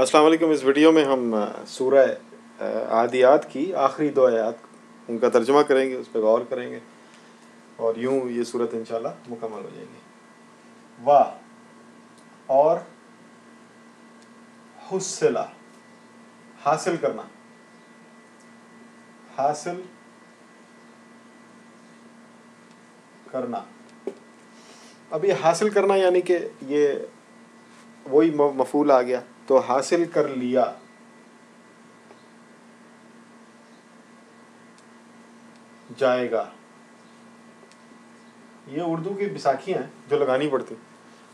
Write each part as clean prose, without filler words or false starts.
السلام علیکم. اس ویڈیو میں ہم سورہ عادیات کی آخری 2 آیات ان کا ترجمہ کریں گے، اس پہ غور کریں گے اور یوں یہ صورت انشاءاللہ مکمل ہو جائے گی. واہ اور حصلہ، حاصل کرنا، حاصل کرنا. اب یہ حاصل کرنا یعنی کہ یہ وہی مفعول آ گیا، تو حاصل کر لیا. جائے گا، یہ اردو کی بیساکھیاں ہیں جو لگانی پڑتی.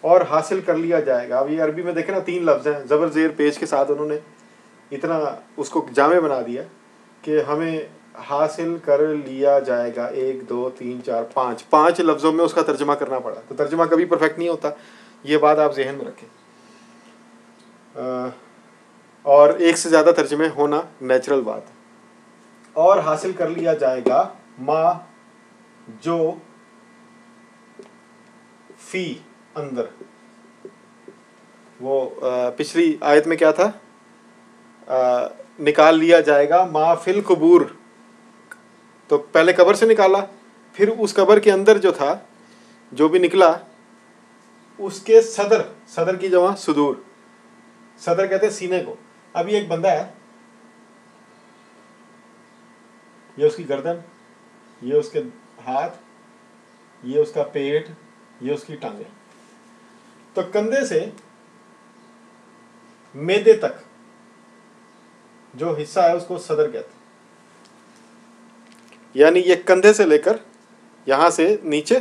اور حاصل کر لیا جائے گا. اب یہ عربی میں دیکھیں نا 3 لفظ ہیں، زبر زیر پیش کے ساتھ انہوں نے اتنا اس کو جامع بنا دیا کہ ہمیں حاصل کر لیا جائے گا. 1 2 3 4 5 لفظوں میں اس کا ترجمہ کرنا پڑا. تو ترجمہ کبھی پرفیکٹ نہیں ہوتا، یہ بات آپ ذہن میں رکھیں. اور ایک سے زیادہ ترجمے ہونا نیچرل بات ہے. اور حاصل کر لیا جائے گا ما جو فی اندر. وہ پچھلی آیت میں کیا تھا؟ نکال لیا جائے گا ما فی القبور. تو پہلے قبر سے نکالا، پھر اس قبر کے اندر جو تھا، جو بھی نکلا اس کے صدر کی جمع صدور. صدر کہتے ہیں سینے کو. اب یہ ایک بندہ ہے، یہ اس کی گردن، یہ اس کے ہاتھ، یہ اس کا پیٹ، یہ اس کی ٹانگیں. تو کندھے سے معدے تک جو حصہ ہے اس کو صدر کہتے ہیں. یعنی یہ کندھے سے لے کر یہاں سے نیچے،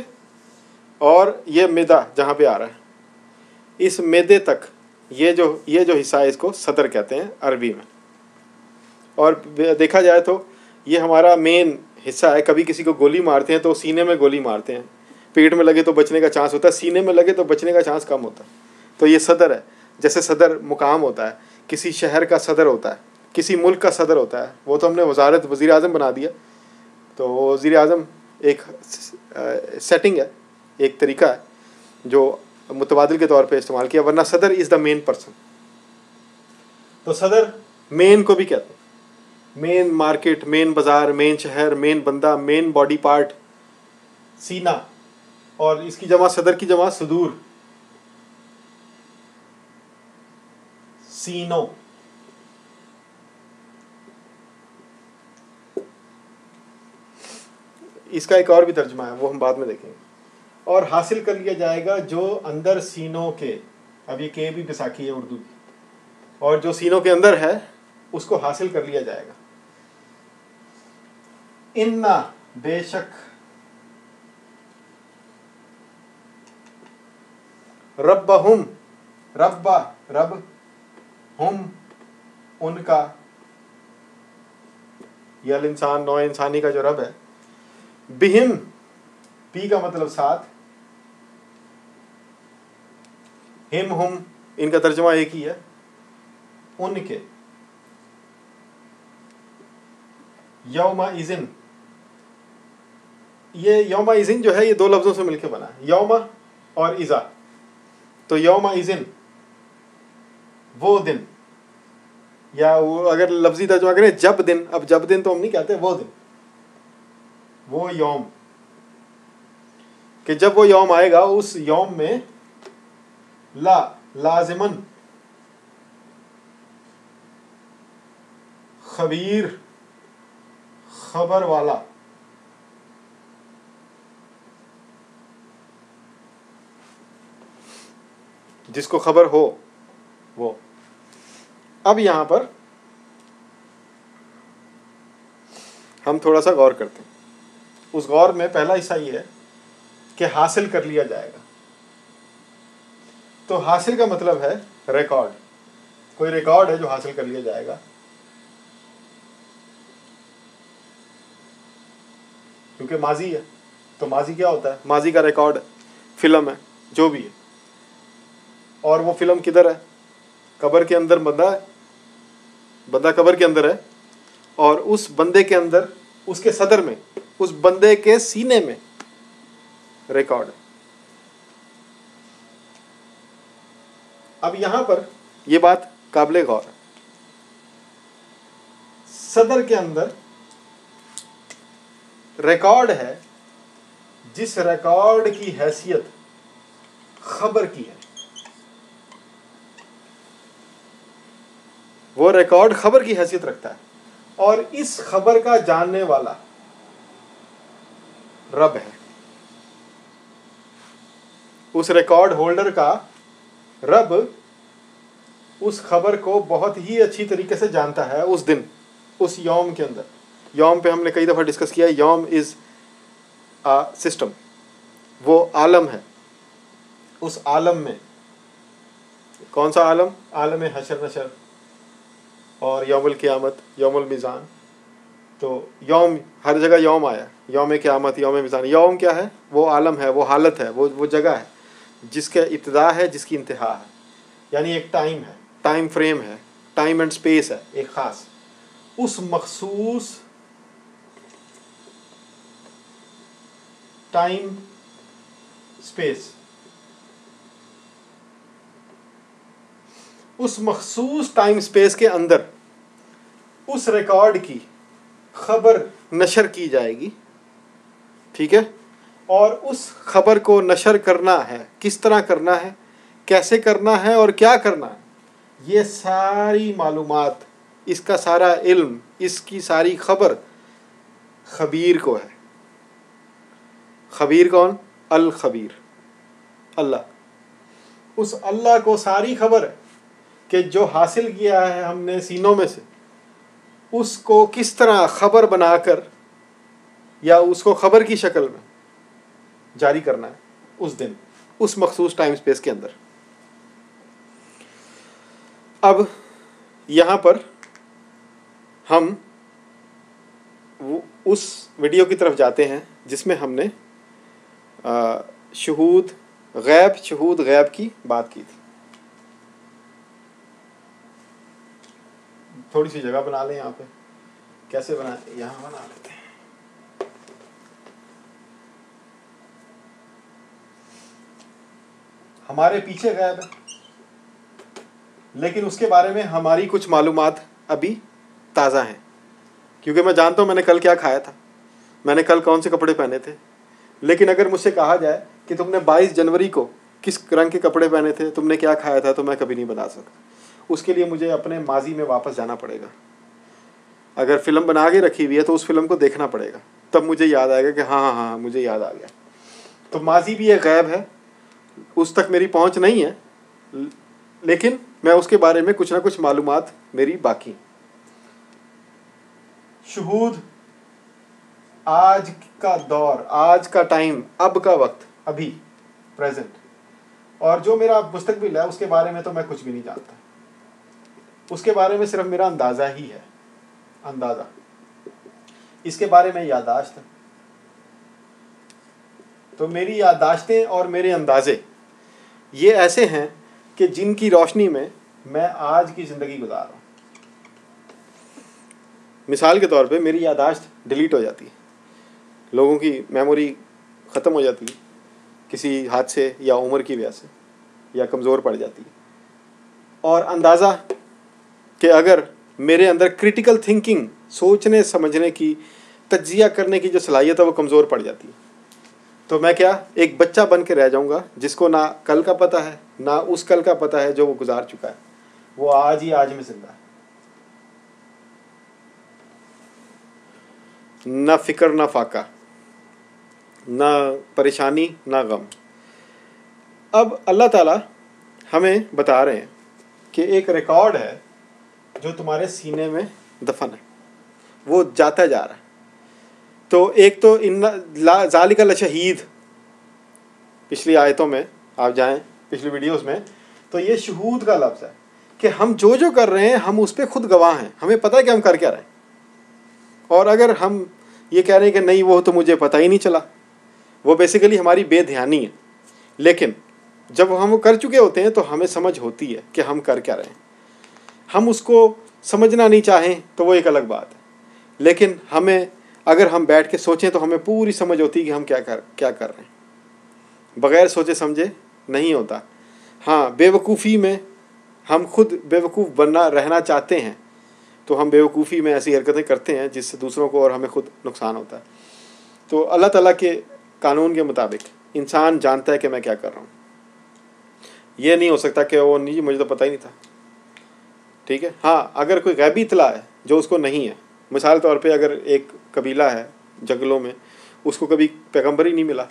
اور یہ معدہ جہاں پہ آ رہا ہے، اس معدے تک یہ جو حصہ ہے اس کو صدر کہتے ہیں عربی میں. اور دیکھا جائے تو یہ ہمارا مین حصہ ہے. کبھی کسی کو گولی مارتے ہیں تو سینے میں گولی مارتے ہیں. پیٹ میں لگے تو بچنے کا چانس ہوتا ہے، سینے میں لگے تو بچنے کا چانس کم ہوتا ہے. تو یہ صدر ہے. جیسے صدر مقام ہوتا ہے، کسی شہر کا صدر ہوتا ہے، کسی ملک کا صدر ہوتا ہے. وہ تو ہم نے وزیر اعظم بنا دیا. تو وزیر اعظم ایک سیٹنگ ہے، ایک طریقہ ہے جو متبادل کے طور پہ استعمال کیا، ورنہ صدر از دا مین پرسن. تو صدر مین کو بھی کہتے ہیں. مین مارکیٹ، مین بازار، مین شہر، مین بندہ، مین باڈی پارٹ سینہ. اور اس کی جمع صدر کی جمع صدور، سینوں. اس کا ایک اور بھی ترجمہ ہے، وہ ہم بعد میں دیکھیں گے. اور حاصل کر لیا جائے گا جو اندر سینوں کے. اب یہ کہ بھی بیساکھی ہے اردو کی. اور جو سینوں کے اندر ہے اس کو حاصل کر لیا جائے گا. انا بے شک، ربہم رب ہم ان کا، یہ الانسان نوع انسانی کا جو رب ہے. بہم بی کا مطلب ساتھ، ہم ان کا ترجمہ ایک ہی ہے، ان کے. یوم اذن، یہ یوم اذن جو ہے یہ 2 لفظوں سے مل کے بنا ہے، یوم اور اذا. تو یوم اذن وہ دن، یا وہ اگر لفظی ترجمہ کریں جب دن. اب جب دن تو ہم نہیں کہتے، وہ دن، وہ یوم، کہ جب وہ یوم آئے گا اس یوم میں لازمن خبیر، خبر والا. جس کو خبر ہو وہ. اب یہاں پر ہم تھوڑا سا غور کرتے ہیں. اس غور میں پہلا حصہ یہ ہے کہ حاصل کر لیا جائے گا. تو حاصل کا مطلب ہے ریکارڈ. کوئی ریکارڈ ہے جو حاصل کر لیا جائے گا، کیونکہ ماضی ہے. تو ماضی کیا ہوتا ہے؟ ماضی کا ریکارڈ فلم ہے، جو بھی ہے. اور وہ فلم کدھر ہے؟ قبر کے اندر بندہ ہے، بندہ قبر کے اندر ہے، اور اس بندے کے اندر، اس کے صدر میں، اس بندے کے سینے میں ریکارڈ ہے. اب یہاں پر یہ بات قابل غور ہے۔ صدر کے اندر ریکارڈ ہے، جس ریکارڈ کی حیثیت خبر کی ہے، وہ ریکارڈ خبر کی حیثیت رکھتا ہے، اور اس خبر کا جاننے والا رب ہے۔ اس ریکارڈ ہولڈر کا رب اس خبر کو بہت ہی اچھی طریقے سے جانتا ہے اس دن، اس یوم کے اندر۔ یوم پہ ہم نے کئی دفعہ ڈسکس کیا ہے، یوم از آ سسٹم، وہ عالم ہے۔ اس عالم میں کون سا عالم؟ عالم حشر نشر اور یوم القیامت، یوم المیزان۔ تو یوم، ہر جگہ یوم آیا، یوم قیامت، یوم میزان۔ یوم کیا ہے؟ وہ عالم ہے، وہ حالت ہے، وہ جگہ ہے جس کا ابتدا ہے، جس کی انتہا ہے، یعنی ایک ٹائم ہے، ٹائم فریم ہے، ٹائم اینڈ سپیس ہے ایک خاص۔ اس مخصوص ٹائم سپیس، اس مخصوص ٹائم سپیس کے اندر اس ریکارڈ کی خبر نشر کی جائے گی، ٹھیک ہے؟ اور اس خبر کو نشر کرنا ہے، کس طرح کرنا ہے، کیسے کرنا ہے اور کیا کرنا ہے، یہ ساری معلومات، اس کا سارا علم، اس کی ساری خبر خبیر کو ہے۔ خبیر کون؟ الخبیر، اللہ۔ اس اللہ کو ساری خبر ہے کہ جو حاصل کیا ہے ہم نے سینوں میں سے، اس کو کس طرح خبر بنا کر یا اس کو خبر کی شکل میں جاری کرنا ہے اس دن، اس مخصوص ٹائم سپیس کے اندر۔ اب یہاں پر ہم اس ویڈیو کی طرف جاتے ہیں جس میں ہم نے شہود غیب کی بات کی تھی۔ تھوڑی سی جگہ بنا لیں یہاں پہ، کیسے بنائیں؟ یہاں بنا لیتے ہیں۔ ہمارے پیچھے غیب ہے، لیکن اس کے بارے میں ہماری کچھ معلومات ابھی تازہ ہیں، کیونکہ میں جانتا ہوں میں نے کل کیا کھایا تھا، میں نے کل کون سے کپڑے پہنے تھے۔ لیکن اگر مجھ سے کہا جائے کہ تم نے 22 جنوری کو کس رنگ کے کپڑے پہنے تھے، تم نے کیا کھایا تھا، تو میں کبھی نہیں بتا سکتا۔ اس کے لیے مجھے اپنے ماضی میں واپس جانا پڑے گا۔ اگر فلم بنا کے رکھی ہوئی ہے تو اس فلم کو دیکھنا پڑے گا، تب مجھے یاد آئے گا کہ ہاں مجھے یاد آ گیا۔ تو ماضی بھی ایک غیب ہے، اس تک میری پہنچ نہیں ہے، لیکن میں اس کے بارے میں کچھ نہ کچھ معلومات میری باقی۔ شہود، آج کا دور، آج کا ٹائم، اب کا وقت، ابھی پریزنٹ، اور جو میرا مستقبل ہے اس کے بارے میں تو میں کچھ بھی نہیں جانتا۔ اس کے بارے میں صرف میرا اندازہ ہی ہے، اندازہ۔ اس کے بارے میں یادداشت ہے۔ تو میری یادداشتیں اور میرے اندازے یہ ایسے ہیں کہ جن کی روشنی میں میں آج کی زندگی گزار رہا ہوں۔ مثال کے طور پہ میری یادداشت ڈیلیٹ ہو جاتی ہے، لوگوں کی میموری ختم ہو جاتی ہے کسی حادثے یا عمر کی وجہ سے، یا کمزور پڑ جاتی ہے۔ اور اندازہ کہ اگر میرے اندر کریٹیکل تھنکنگ، سوچنے سمجھنے کی، تجزیہ کرنے کی جو صلاحیت ہے وہ کمزور پڑ جاتی ہے، تو میں کیا ایک بچہ بن کے رہ جاؤں گا جس کو نہ کل کا پتہ ہے، نہ اس کل کا پتہ ہے جو وہ گزار چکا ہے، وہ آج ہی آج میں زندہ ہے، نہ فکر نہ فاقہ، نہ پریشانی نہ غم۔ اب اللہ تعالیٰ ہمیں بتا رہے ہیں کہ ایک ریکارڈ ہے جو تمہارے سینے میں دفن ہے، وہ جاتا جا رہا ہے۔ تو ایک تو ذالک لشہید، پچھلی آیتوں میں آپ جائیں، پچھلی ویڈیوز میں، تو یہ شہود کا لفظ ہے کہ ہم جو کر رہے ہیں ہم اس پہ خود گواہ ہیں، ہمیں پتہ ہے کہ ہم کر کیا رہے ہیں۔ اور اگر ہم یہ کہہ رہے ہیں کہ نہیں وہ تو مجھے پتہ ہی نہیں چلا، وہ بیسیکلی ہماری بے دھیانی ہے۔ لیکن جب ہم وہ کر چکے ہوتے ہیں تو ہمیں سمجھ ہوتی ہے کہ ہم کر کیا رہے ہیں۔ ہم اس کو سمجھنا نہیں چاہیں تو وہ ایک الگ بات ہے، لیکن ہمیں اگر ہم بیٹھ کے سوچیں تو ہمیں پوری سمجھ ہوتی ہے کہ ہم کیا کر رہے ہیں۔ بغیر سوچے سمجھے نہیں ہوتا۔ ہاں، بے وقوفی میں ہم خود بیوقوف رہنا چاہتے ہیں تو ہم بیوقوفی میں ایسی حرکتیں کرتے ہیں جس سے دوسروں کو اور ہمیں خود نقصان ہوتا ہے. تو اللہ تعالیٰ کے قانون کے مطابق انسان جانتا ہے کہ میں کیا کر رہا ہوں. یہ نہیں ہو سکتا کہ وہ نہیں، مجھے تو پتہ ہی نہیں تھا. ٹھیک ہے. ہاں اگر کوئی غیبی اطلاع ہے جو اس کو نہیں ہے، مثال طور پہ اگر ایک قبیلہ ہے جنگلوں میں، اس کو کبھی پیغمبر ہی نہیں ملا،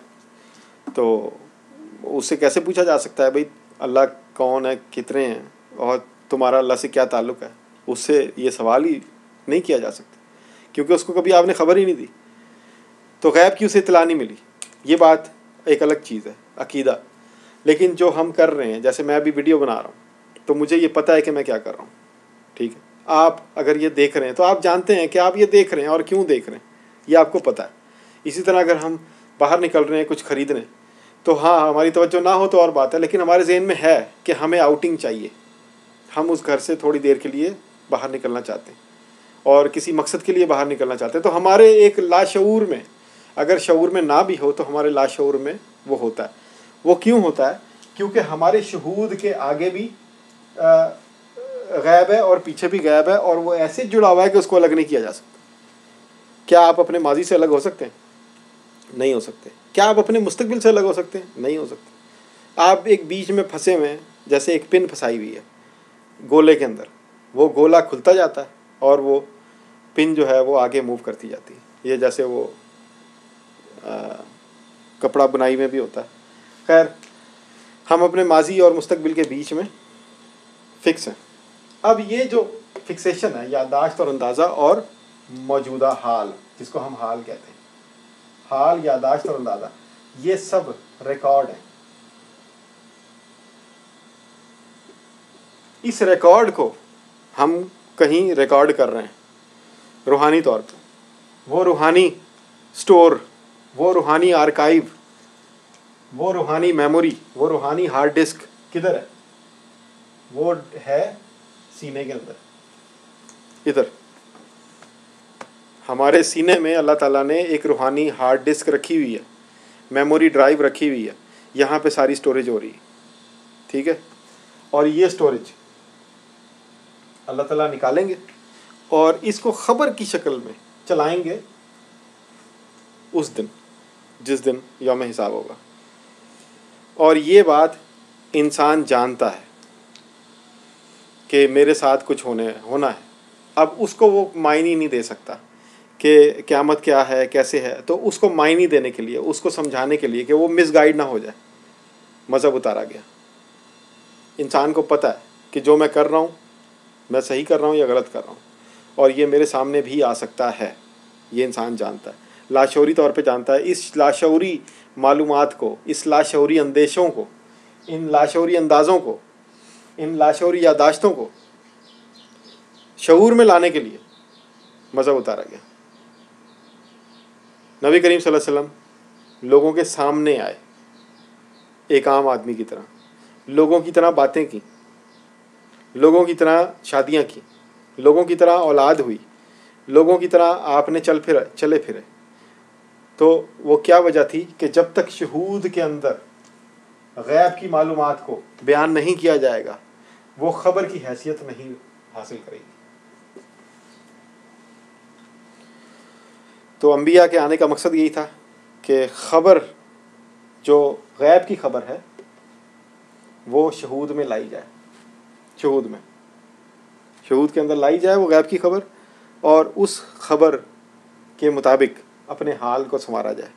تو اس سے کیسے پوچھا جا سکتا ہے بھئی اللہ کون ہے، کتنے ہیں، اور تمہارا اللہ سے کیا تعلق ہے؟ اس سے یہ سوال ہی نہیں کیا جا سکتا، کیونکہ اس کو کبھی آپ نے خبر ہی نہیں دی. تو غیب کی اسے اطلاع نہیں ملی. یہ بات ایک الگ چیز ہے، عقیدہ. لیکن جو ہم کر رہے ہیں، جیسے میں ابھی ویڈیو بنا رہا ہوں تو مجھے یہ پتہ ہے کہ میں کیا کر رہا ہوں. ٹھیک ہے. آپ اگر یہ دیکھ رہے ہیں تو آپ جانتے ہیں کہ آپ یہ دیکھ رہے ہیں اور کیوں دیکھ رہے ہیں، یہ آپ کو پتہ ہے. اسی طرح اگر ہم باہر نکل رہے ہیں کچھ خریدنے، تو ہاں ہماری توجہ نہ ہو تو اور بات ہے، لیکن ہمارے ذہن میں ہے کہ ہمیں آؤٹنگ چاہیے، ہم اس گھر سے تھوڑی دیر کے لیے باہر نکلنا چاہتے ہیں اور کسی مقصد کے لیے باہر نکلنا چاہتے ہیں. تو ہمارے ایک لاشعور میں، اگر شعور میں نہ بھی ہو تو ہمارے لاشعور میں وہ ہوتا ہے. وہ کیوں ہوتا ہے؟ کیونکہ ہمارے شہود کے آگے بھی غیب ہے اور پیچھے بھی غیب ہے، اور وہ ایسے جڑا ہوا ہے کہ اس کو الگ نہیں کیا جا سکتا. کیا آپ اپنے ماضی سے الگ ہو سکتے ہیں؟ نہیں ہو سکتے. کیا آپ اپنے مستقبل سے الگ ہو سکتے ہیں؟ نہیں ہو سکتے. آپ ایک بیچ میں پھنسے ہوئے ہیں، جیسے ایک پن پھنسائی ہوئی ہے گولے کے اندر. وہ گولا کھلتا جاتا ہے اور وہ پن جو ہے وہ آگے موو کرتی جاتی ہے. یہ جیسے وہ کپڑا بنائی میں بھی ہوتا ہے. خیر، ہم اپنے ماضی اور مستقبل کے بیچ میں فکس ہیں. اب یہ جو فکسیشن ہے، یادداشت اور اندازہ اور موجودہ حال، جس کو ہم حال کہتے ہیں، حال، یادداشت اور اندازہ، یہ سب ریکارڈ ہیں. اس ریکارڈ کو ہم کہیں ریکارڈ کر رہے ہیں روحانی طور پہ. وہ روحانی سٹور، وہ روحانی آرکائیو، وہ روحانی میموری، وہ روحانی ہارڈ ڈسک کدھر ہے؟ وہ ہے سینے کے اندر. ادھر ہمارے سینے میں اللہ تعالیٰ نے ایک روحانی ہارڈ ڈسک رکھی ہوئی ہے، میموری ڈرائیو رکھی ہوئی ہے. یہاں پہ ساری سٹوریج ہو رہی ہے. ٹھیک ہے. اور یہ سٹوریج اللہ تعالیٰ نکالیں گے اور اس کو خبر کی شکل میں چلائیں گے اس دن، جس دن یوم حساب ہوگا. اور یہ بات انسان جانتا ہے کہ میرے ساتھ کچھ ہونا ہے. اب اس کو وہ معنی نہیں دے سکتا کہ قیامت کیا ہے، کیسے ہے. تو اس کو معنی دینے کے لیے، اس کو سمجھانے کے لیے کہ وہ مس گائیڈ نہ ہو جائے، مذہب اتارا گیا. انسان کو پتہ ہے کہ جو میں کر رہا ہوں، میں صحیح کر رہا ہوں یا غلط کر رہا ہوں، اور یہ میرے سامنے بھی آ سکتا ہے. یہ انسان جانتا ہے، لاشعوری طور پہ جانتا ہے. اس لاشعوری معلومات کو، اس لاشعوری اندیشوں کو، ان لاشعوری اندازوں کو، ان لاشعوری یادداشتوں کو شعور میں لانے کے لیے مذہب اتارا گیا. نبی کریم صلی اللہ علیہ وسلم لوگوں کے سامنے آئے، ایک عام آدمی کی طرح، لوگوں کی طرح باتیں کی، لوگوں کی طرح شادیاں کی، لوگوں کی طرح اولاد ہوئی، لوگوں کی طرح آپ نے چلے پھرے. تو وہ کیا وجہ تھی کہ جب تک شہود کے اندر غیب کی معلومات کو بیان نہیں کیا جائے گا، وہ خبر کی حیثیت نہیں حاصل کرے گی. تو انبیاء کے آنے کا مقصد یہی تھا کہ خبر، جو غیب کی خبر ہے، وہ شہود میں لائی جائے. شہود کے اندر لائی جائے وہ غیب کی خبر، اور اس خبر کے مطابق اپنے حال کو سنوارا جائے.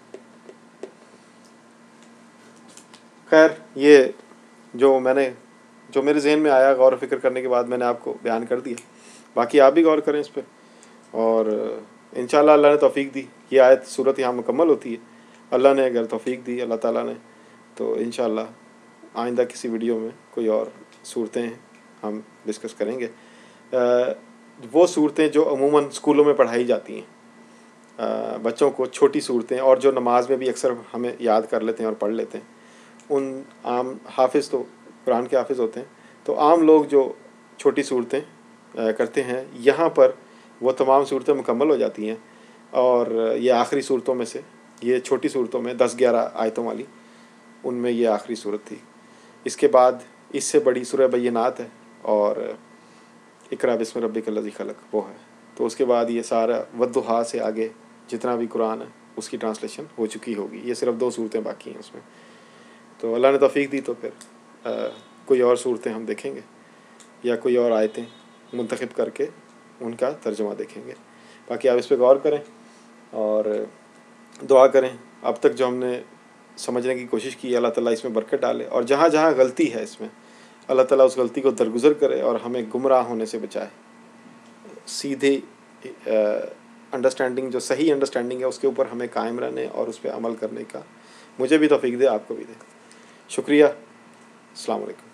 خیر، یہ جو میرے ذہن میں آیا غور و فکر کرنے کے بعد میں نے آپ کو بیان کر دیا. باقی آپ بھی غور کریں اس پہ، اور انشاءاللہ اللہ نے توفیق دی. یہ آیت صورت یہاں مکمل ہوتی ہے. اللہ نے اگر توفیق دی، اللہ تعالیٰ نے، تو انشاءاللہ آئندہ کسی ویڈیو میں کوئی اور صورتیں ہم ڈسکس کریں گے. وہ صورتیں جو عموماً اسکولوں میں پڑھائی جاتی ہیں بچوں کو، چھوٹی صورتیں، اور جو نماز میں بھی اکثر ہمیں یاد کر لیتے ہیں اور پڑھ لیتے ہیں. ان عام حافظ تو قرآن کے حافظ ہوتے ہیں، تو عام لوگ جو چھوٹی صورتیں کرتے ہیں، یہاں پر وہ تمام صورتیں مکمل ہو جاتی ہیں. اور یہ آخری صورتوں میں سے، یہ چھوٹی صورتوں میں 10-11 آیتوں والی، ان میں یہ آخری صورت تھی. اس کے بعد اس سے بڑی سورہ بینات ہے، اور اقرا بسم ربک الذی خلق وہ ہے. تو اس کے بعد یہ سارا والضحیٰ سے آگے جتنا بھی قرآن ہے اس کی ٹرانسلیشن ہو چکی ہوگی. یہ صرف 2 صورتیں باقی ہیں اس میں. تو اللہ نے توفیق دی تو پھر کوئی اور صورتیں ہم دیکھیں گے یا کوئی اور آیتیں منتخب کر کے ان کا ترجمہ دیکھیں گے. باقی آپ اس پہ غور کریں اور دعا کریں. اب تک جو ہم نے سمجھنے کی کوشش کی اللہ تعالیٰ اس میں برکت ڈالے، اور جہاں جہاں غلطی ہے اس میں اللہ تعالیٰ اس غلطی کو درگزر کرے اور ہمیں گمراہ ہونے سے بچائے. سیدھی انڈرسٹینڈنگ، جو صحیح انڈرسٹینڈنگ ہے اس کے اوپر ہمیں قائم رہنے اور اس پہ عمل کرنے کا مجھے بھی توفیق دے، آپ کو بھی دے. شکریہ. السلام علیکم.